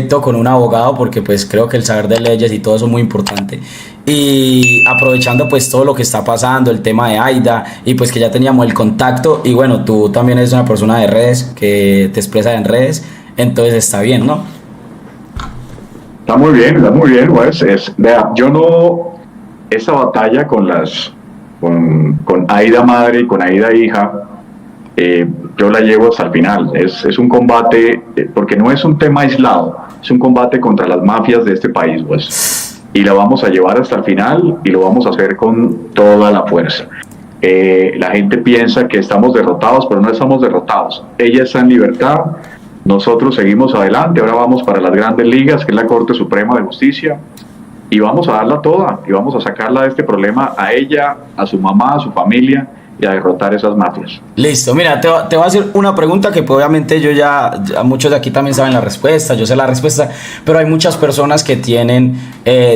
perfecto con un abogado porque pues creo que el saber de leyes y todo eso es muy importante. Y aprovechando pues todo lo que está pasando, el tema de Aida y pues que ya teníamos el contacto y bueno, tú también eres una persona de redes que te expresa en redes, entonces está bien, ¿no? Está muy bien, pues, vea, yo no, esa batalla con Aida madre y con Aida hija, yo la llevo hasta el final. Es un combate, porque no es un tema aislado, es un combate contra las mafias de este país, pues. Y la vamos a llevar hasta el final y lo vamos a hacer con toda la fuerza. La gente piensa que estamos derrotados, pero no estamos derrotados. Ella está en libertad, nosotros seguimos adelante, ahora vamos para las grandes ligas, que es la Corte Suprema de Justicia, y vamos a darla toda, y vamos a sacarla de este problema a ella, a su mamá, a su familia, y a derrotar esas mafias. Listo, mira, te voy a hacer una pregunta que pues, obviamente ya muchos de aquí también saben la respuesta, yo sé la respuesta, pero hay muchas personas que tienen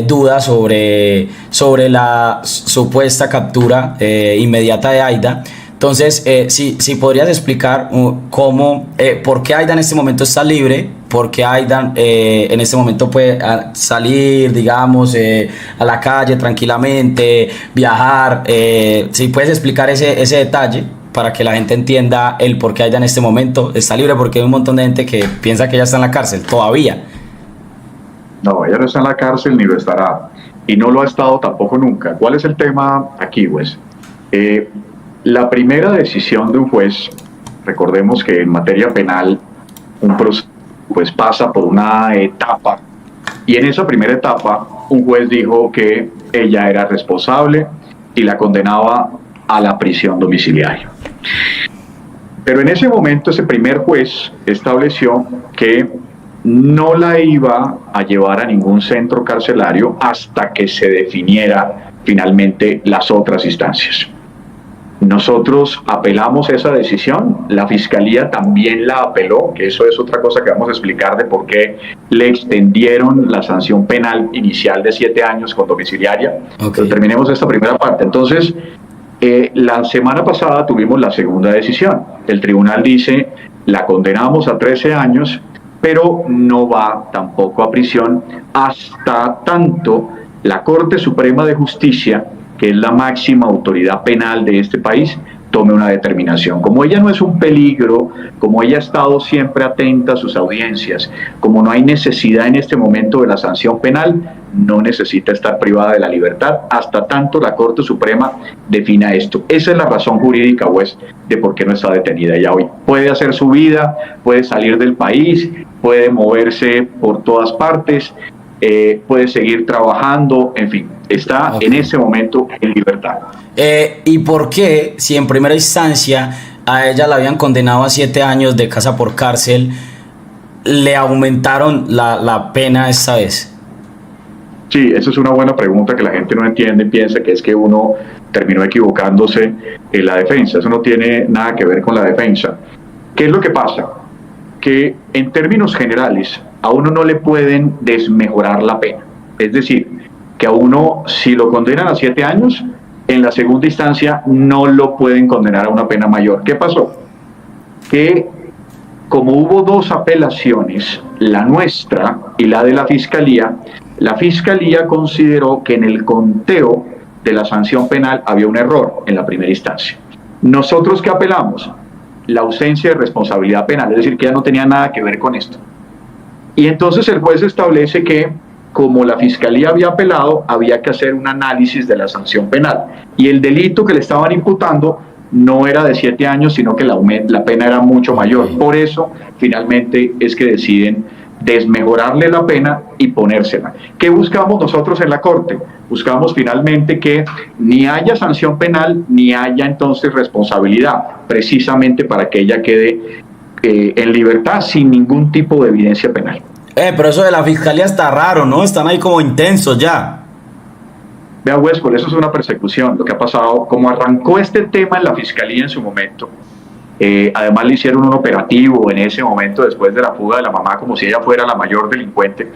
dudas sobre la supuesta captura inmediata de Aida. Entonces, si podrías explicar por qué Aida en este momento está libre, por qué Aida en este momento puede salir, digamos, a la calle tranquilamente, viajar. Si puedes explicar ese detalle para que la gente entienda el por qué Aida en este momento está libre, porque hay un montón de gente que piensa que ella está en la cárcel todavía. No, ella no está en la cárcel ni lo estará, y no lo ha estado tampoco nunca. ¿Cuál es el tema aquí, pues? La primera decisión de un juez, recordemos que en materia penal un proceso pues pasa por una etapa, y en esa primera etapa un juez dijo que ella era responsable y la condenaba a la prisión domiciliaria. Pero en ese momento ese primer juez estableció que no la iba a llevar a ningún centro carcelario hasta que se definiera finalmente las otras instancias. Nosotros apelamos esa decisión, la Fiscalía también la apeló, que eso es otra cosa que vamos a explicar de por qué le extendieron la sanción penal inicial de 7 años con domiciliaria. Okay. Pero terminemos esta primera parte. Entonces, la semana pasada tuvimos la segunda decisión. El tribunal dice, la condenamos a 13 años, pero no va tampoco a prisión hasta tanto la Corte Suprema de Justicia, que es la máxima autoridad penal de este país, tome una determinación. Como ella no es un peligro, como ella ha estado siempre atenta a sus audiencias, como no hay necesidad en este momento de la sanción penal, no necesita estar privada de la libertad hasta tanto la Corte Suprema defina esto. Esa es la razón jurídica, pues, de por qué no está detenida ya hoy. Puede hacer su vida, puede salir del país, puede moverse por todas partes, puede seguir trabajando, en fin, está en ese momento en libertad. ¿Y por qué, si en primera instancia a ella la habían condenado a 7 años de casa por cárcel, le aumentaron la pena esta vez? Sí, esa es una buena pregunta que la gente no entiende, piensa que es que uno terminó equivocándose en la defensa. Eso no tiene nada que ver con la defensa. ¿Qué es lo que pasa? Que en términos generales a uno no le pueden desmejorar la pena. Es decir, que a uno, si lo condenan a 7 años, en la segunda instancia no lo pueden condenar a una pena mayor. ¿Qué pasó? Que como hubo 2 apelaciones, la nuestra y la de la Fiscalía consideró que en el conteo de la sanción penal había un error en la primera instancia. ¿Nosotros qué apelamos? La ausencia de responsabilidad penal, es decir, que ya no tenía nada que ver con esto. Y entonces el juez establece que, como la Fiscalía había apelado, había que hacer un análisis de la sanción penal. Y el delito que le estaban imputando no era de 7 años, sino que la pena era mucho mayor. Por eso, finalmente, es que deciden desmejorarle la pena y ponérsela. ¿Qué buscamos nosotros en la Corte? Buscamos finalmente que ni haya sanción penal, ni haya entonces responsabilidad, precisamente para que ella quede en libertad sin ningún tipo de evidencia penal. Pero eso de la Fiscalía está raro, ¿no? Están ahí como intensos ya. Vea, Westphal, eso es una persecución. Lo que ha pasado, como arrancó este tema en la Fiscalía en su momento, además le hicieron un operativo en ese momento después de la fuga de la mamá, como si ella fuera la mayor delincuente,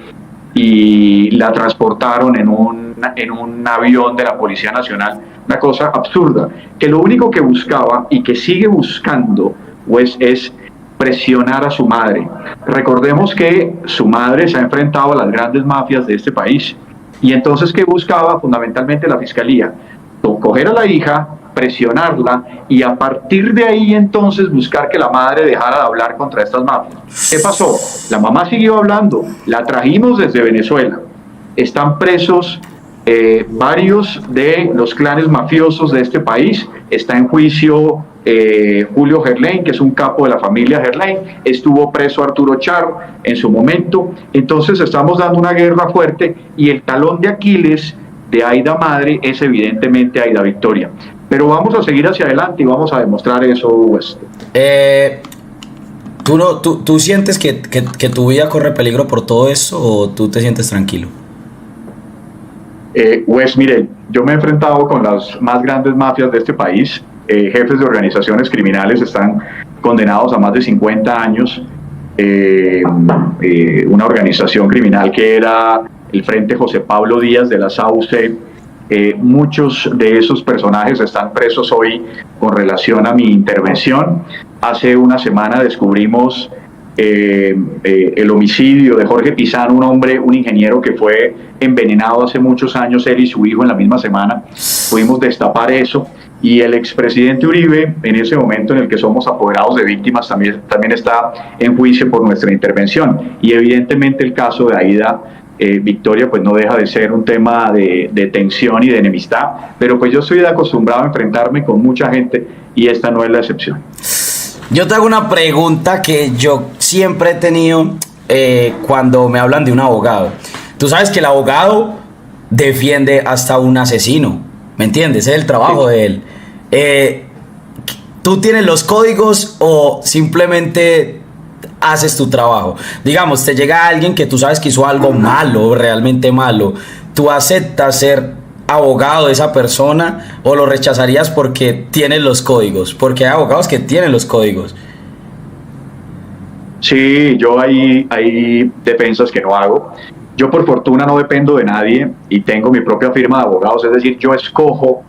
y la transportaron en un avión de la Policía Nacional, una cosa absurda, que lo único que buscaba y que sigue buscando, pues, es presionar a su madre. Recordemos que su madre se ha enfrentado a las grandes mafias de este país. Y entonces, ¿qué buscaba fundamentalmente la fiscalía? Coger a la hija, presionarla y a partir de ahí entonces buscar que la madre dejara de hablar contra estas mafias. ¿Qué pasó? La mamá siguió hablando, la trajimos desde Venezuela. Están presos varios de los clanes mafiosos de este país. Está en juicio Julio Gerlain, que es un capo de la familia Gerlain. Estuvo preso Arturo Char en su momento. Entonces estamos dando una guerra fuerte y el talón de Aquiles de Aida Madre es evidentemente Aida Victoria. Pero vamos a seguir hacia adelante y vamos a demostrar eso, Wes. ¿Tú sientes que tu vida corre peligro por todo eso o tú te sientes tranquilo? Wes, mire, yo me he enfrentado con las más grandes mafias de este país. Jefes de organizaciones criminales están condenados a más de 50 años. Una organización criminal que era el Frente José Pablo Díaz de la SAUC. Muchos de esos personajes están presos hoy con relación a mi intervención. Hace una semana descubrimos el homicidio de Jorge Pizano, un ingeniero que fue envenenado hace muchos años, él y su hijo en la misma semana. Pudimos destapar eso. Y el expresidente Uribe, en ese momento en el que somos apoderados de víctimas, también está en juicio por nuestra intervención. Y evidentemente el caso de Aida Victoria pues no deja de ser un tema de tensión y de enemistad, pero pues yo estoy acostumbrado a enfrentarme con mucha gente y esta no es la excepción. Yo te hago una pregunta que yo siempre he tenido cuando me hablan de un abogado. Tú sabes que el abogado defiende hasta un asesino, ¿me entiendes? Es el trabajo de él. ¿Tú tienes los códigos o simplemente haces tu trabajo? Digamos, te llega alguien que tú sabes que hizo algo malo, realmente malo. ¿Tú aceptas ser abogado de esa persona o lo rechazarías porque tienes los códigos? Porque hay abogados que tienen los códigos. Sí, yo hay defensas que no hago. Yo por fortuna no dependo de nadie y tengo mi propia firma de abogados, es decir, yo escojo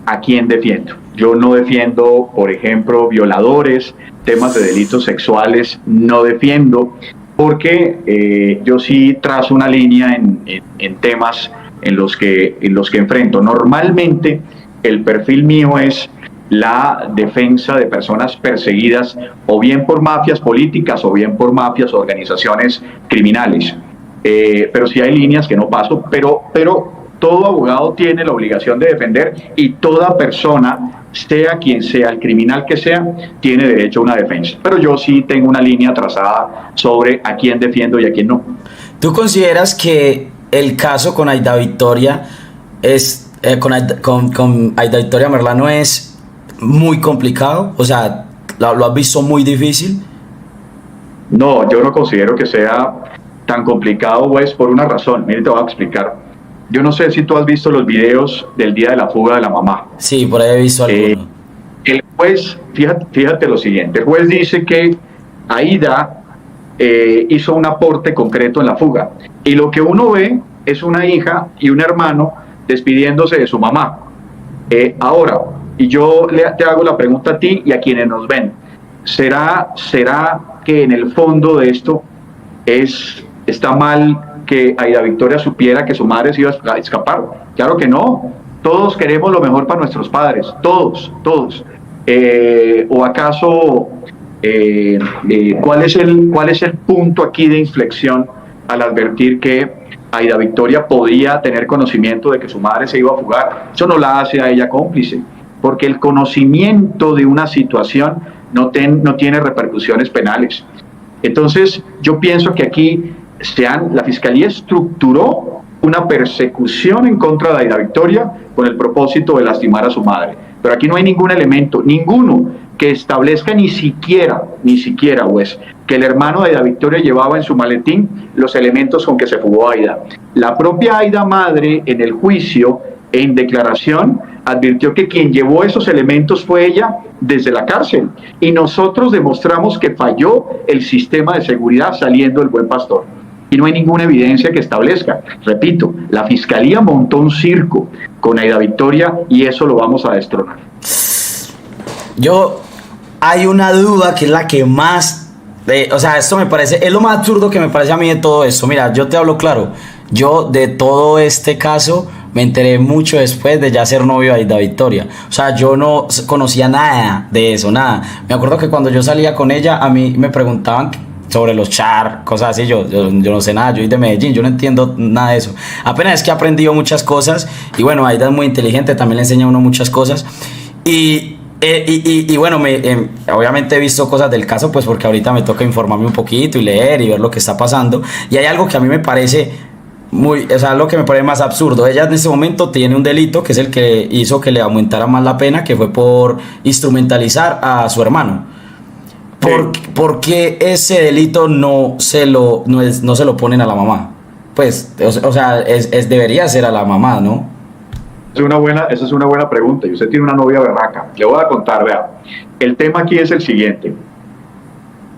a quién defiendo. Yo no defiendo, por ejemplo, violadores, temas de delitos sexuales, no defiendo, porque yo sí trazo una línea en temas en los que enfrento. Normalmente el perfil mío es la defensa de personas perseguidas o bien por mafias políticas o bien por mafias o organizaciones criminales. Pero sí hay líneas que no paso, pero todo abogado tiene la obligación de defender y toda persona, sea quien sea, el criminal que sea, tiene derecho a una defensa. Pero yo sí tengo una línea trazada sobre a quién defiendo y a quién no. ¿Tú consideras que el caso con Aida Victoria con Aida Victoria Merlano es muy complicado? O sea, ¿lo has visto muy difícil? No, yo no considero que sea tan complicado, pues, por una razón. Mire, te voy a explicar. Yo no sé si tú has visto los videos del día de la fuga de la mamá. Sí, por ahí he visto alguno. El juez, fíjate lo siguiente, el juez dice que Aida hizo un aporte concreto en la fuga. Y lo que uno ve es una hija y un hermano despidiéndose de su mamá. Ahora, y yo te hago la pregunta a ti y a quienes nos ven, ¿será que en el fondo de esto está mal que Aida Victoria supiera que su madre se iba a escapar? Claro que no. Todos queremos lo mejor para nuestros padres, todos. ¿O acaso cuál es el punto aquí de inflexión al advertir que Aida Victoria podía tener conocimiento de que su madre se iba a fugar? Eso no la hace a ella cómplice, porque el conocimiento de una situación no tiene repercusiones penales. Entonces, yo pienso que aquí la Fiscalía estructuró una persecución en contra de Aida Victoria con el propósito de lastimar a su madre. Pero aquí no hay ningún elemento, ninguno, que establezca ni siquiera, pues, que el hermano de Aida Victoria llevaba en su maletín los elementos con que se fugó Aida. La propia Aida Madre, en el juicio, en declaración, advirtió que quien llevó esos elementos fue ella desde la cárcel. Y nosotros demostramos que falló el sistema de seguridad saliendo el buen pastor. Y no hay ninguna evidencia que establezca. Repito, la Fiscalía montó un circo con Aida Victoria y eso lo vamos a destronar. Hay una duda que es la que más O sea, esto me parece, es lo más absurdo que me parece a mí de todo esto. Mira, yo te hablo claro, yo de todo este caso me enteré mucho después de ya ser novio de Aida Victoria. O sea, yo no conocía nada de eso, nada. Me acuerdo que cuando yo salía con ella, a mí me preguntaban sobre los char, cosas así, yo no sé nada, yo soy de Medellín, yo no entiendo nada de eso. Apenas es que he aprendido muchas cosas y bueno, Aida es muy inteligente, también le enseña a uno muchas cosas. Y bueno, obviamente he visto cosas del caso, pues porque ahorita me toca informarme un poquito y leer y ver lo que está pasando. Y hay algo que a mí me parece o sea, lo que me parece más absurdo. Ella en este momento tiene un delito que es el que hizo que le aumentara más la pena, que fue por instrumentalizar a su hermano. ¿Por qué ese delito no se lo ponen a la mamá? Pues, o sea, debería ser a la mamá, ¿no? Esa es una buena pregunta. Y usted tiene una novia berraca. Le voy a contar, vea. El tema aquí es el siguiente.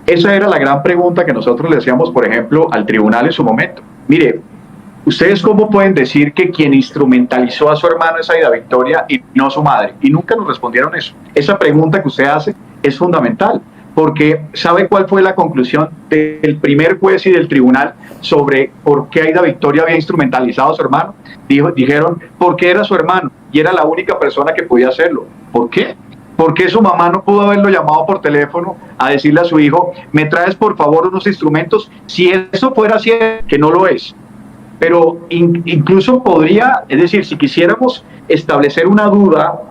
Esa era la gran pregunta que nosotros le hacíamos, por ejemplo, al tribunal en su momento. Mire, ¿ustedes cómo pueden decir que quien instrumentalizó a su hermano es Aida Victoria y no su madre? Y nunca nos respondieron eso. Esa pregunta que usted hace es fundamental, porque ¿sabe cuál fue la conclusión del primer juez y del tribunal sobre por qué Aida Victoria había instrumentalizado a su hermano? Dijeron, porque era su hermano y era la única persona que podía hacerlo. ¿Por qué? Porque su mamá no pudo haberlo llamado por teléfono a decirle a su hijo, me traes por favor unos instrumentos, si eso fuera así, que no lo es. Pero incluso podría, es decir, si quisiéramos establecer una duda,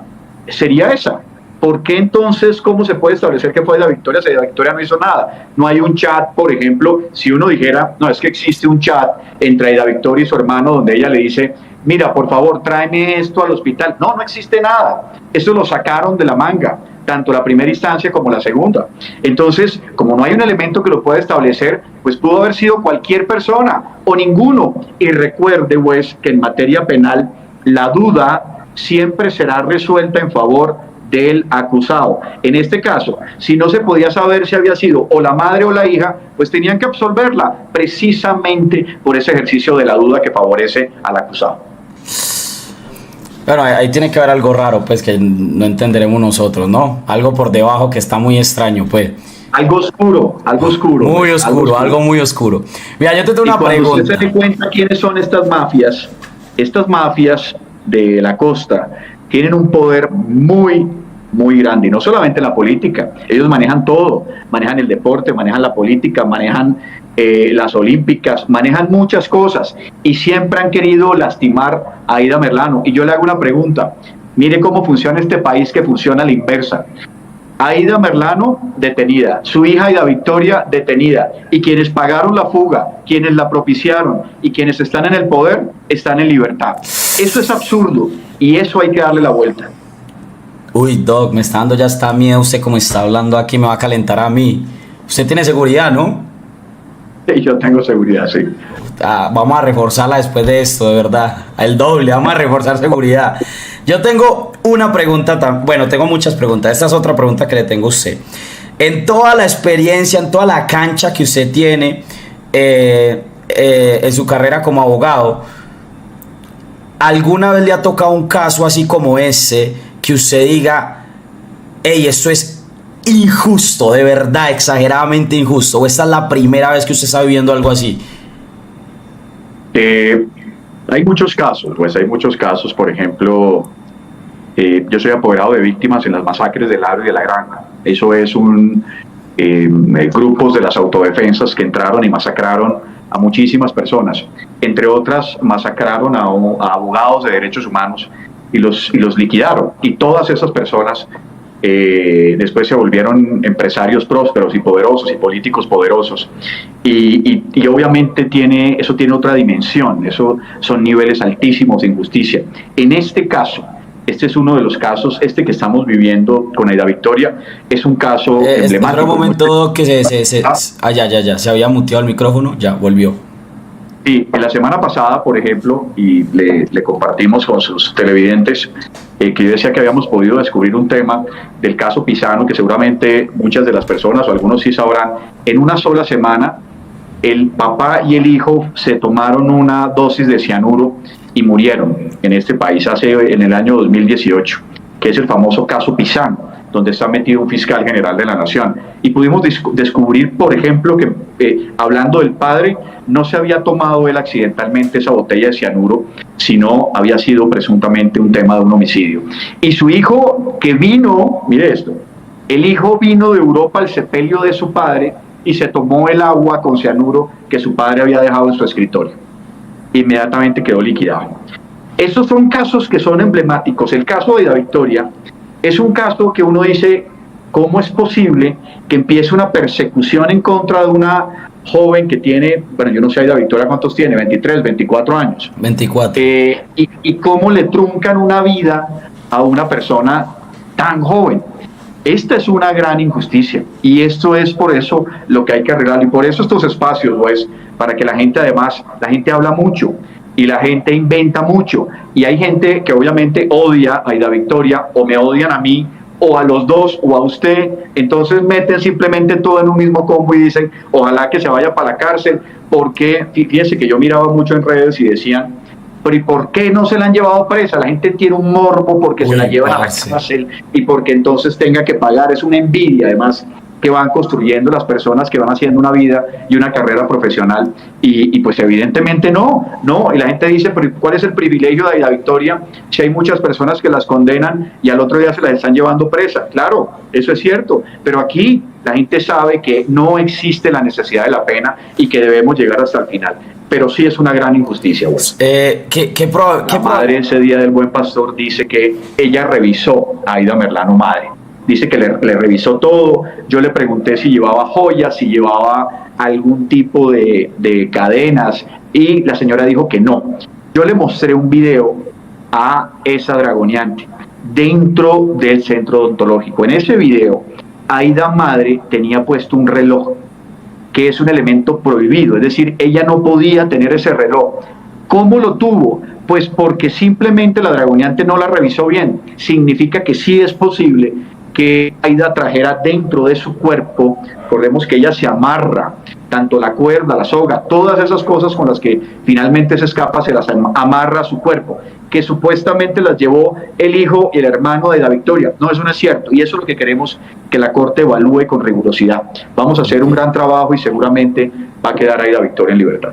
sería esa. ¿Por qué entonces, cómo se puede establecer que fue Aida Victoria si Aida Victoria no hizo nada? No hay un chat, por ejemplo, si uno dijera, no, es que existe un chat entre Aida Victoria y su hermano donde ella le dice, mira, por favor, tráeme esto al hospital. No, no existe nada. Eso lo sacaron de la manga, tanto la primera instancia como la segunda. Entonces, como no hay un elemento que lo pueda establecer, pues pudo haber sido cualquier persona o ninguno. Y recuerde, pues, que en materia penal la duda siempre será resuelta en favor del acusado. En este caso, si no se podía saber si había sido o la madre o la hija, pues tenían que absolverla precisamente por ese ejercicio de la duda que favorece al acusado. Bueno, ahí tiene que haber algo raro, pues, que no entenderemos nosotros, ¿no? Algo por debajo que está muy extraño, pues. Algo oscuro, algo oscuro. Muy oscuro, algo muy oscuro. Mira, yo te tengo una pregunta. Cuando usted se dé cuenta quiénes son estas mafias de la costa tienen un poder muy grande, y no solamente en la política, ellos manejan todo, manejan el deporte, manejan la política, manejan las olímpicas, manejan muchas cosas, y siempre han querido lastimar a Aida Merlano. Y yo le hago una pregunta, mire cómo funciona este país que funciona a la inversa. Aida Merlano detenida, su hija Aida Victoria detenida, y quienes pagaron la fuga, quienes la propiciaron y quienes están en el poder están en libertad. Eso es absurdo y eso hay que darle la vuelta. Uy, Doc, me está dando ya hasta miedo usted como está hablando aquí, me va a calentar a mí. Usted tiene seguridad, ¿no? Sí, yo tengo seguridad, sí. Vamos a reforzarla después de esto, de verdad. El doble, vamos a reforzar seguridad. Yo tengo una pregunta, bueno, tengo muchas preguntas. Esta es otra pregunta que le tengo a usted. En toda la experiencia, en toda la cancha que usted tiene en su carrera como abogado, ¿alguna vez le ha tocado un caso así como ese que usted diga, hey, esto es injusto, de verdad, exageradamente injusto? ¿O esta es la primera vez que usted está viviendo algo así? Hay muchos casos, por ejemplo, yo soy apoderado de víctimas en las masacres del Aro y de la Granja. Eso es grupos de las autodefensas que entraron y masacraron a muchísimas personas. Entre otras, masacraron a abogados de derechos humanos y los liquidaron. Y todas esas personas después se volvieron empresarios prósperos y poderosos y políticos poderosos. Y obviamente eso tiene otra dimensión, eso son niveles altísimos de injusticia. En este caso, este es uno de los casos, que estamos viviendo con Aida Victoria, es un caso emblemático. Un momento que ya, se había muteado el micrófono, ya volvió. Sí, en la semana pasada, por ejemplo, y le compartimos con sus televidentes, que yo decía que habíamos podido descubrir un tema del caso Pisano, que seguramente muchas de las personas, o algunos sí sabrán, en una sola semana, el papá y el hijo se tomaron una dosis de cianuro y murieron en este país en el año 2018, que es el famoso caso Pisano. donde está metido un fiscal general de la nación. Y pudimos descubrir, por ejemplo, que hablando del padre, no se había tomado él accidentalmente esa botella de cianuro, sino había sido presuntamente un tema de un homicidio. Y su hijo, que vino, mire esto, el hijo vino de Europa al sepelio de su padre y se tomó el agua con cianuro que su padre había dejado en su escritorio. Inmediatamente quedó liquidado. Esos son casos que son emblemáticos. El caso de Aida Victoria es un caso que uno dice, ¿cómo es posible que empiece una persecución en contra de una joven que tiene, bueno, yo no sé Aida Victoria cuántos tiene, 23, 24 años? 24. Y cómo le truncan una vida a una persona tan joven. Esta es una gran injusticia y esto es por eso lo que hay que arreglar, y por eso estos espacios, pues, para que la gente, además, la gente habla mucho y la gente inventa mucho, y hay gente que obviamente odia a Aida Victoria, o me odian a mí, o a los dos, o a usted. Entonces meten simplemente todo en un mismo combo y dicen, ojalá que se vaya para la cárcel, porque fíjense que yo miraba mucho en redes y decían, pero ¿y por qué no se la han llevado presa? La gente tiene un morbo porque se la llevan a la cárcel y porque entonces tenga que pagar. Es una envidia, además, que van construyendo las personas que van haciendo una vida y una carrera profesional. Y pues evidentemente no. Y la gente dice, pero ¿cuál es el privilegio de Aida Victoria si hay muchas personas que las condenan y al otro día se las están llevando presa? Claro, eso es cierto, pero aquí la gente sabe que no existe la necesidad de la pena y que debemos llegar hasta el final. Pero sí es una gran injusticia. Bueno. La madre ese día del Buen Pastor dice que ella revisó a Aida Merlano madre. Dice que le revisó todo. Yo le pregunté si llevaba joyas, si llevaba algún tipo de cadenas, y la señora dijo que no. Yo le mostré un video a esa dragoneante dentro del centro odontológico. En ese video, Aida madre tenía puesto un reloj, que es un elemento prohibido, es decir, ella no podía tener ese reloj. ¿Cómo lo tuvo? Pues porque simplemente la dragoneante no la revisó bien. Significa que sí es posible que Aida trajera dentro de su cuerpo, recordemos que ella se amarra, tanto la cuerda, la soga, todas esas cosas con las que finalmente se escapa, se las amarra a su cuerpo, que supuestamente las llevó el hijo y el hermano de Aida Victoria. No, eso no es cierto, y eso es lo que queremos que la Corte evalúe con rigurosidad. Vamos a hacer un gran trabajo y seguramente va a quedar Aida Victoria en libertad.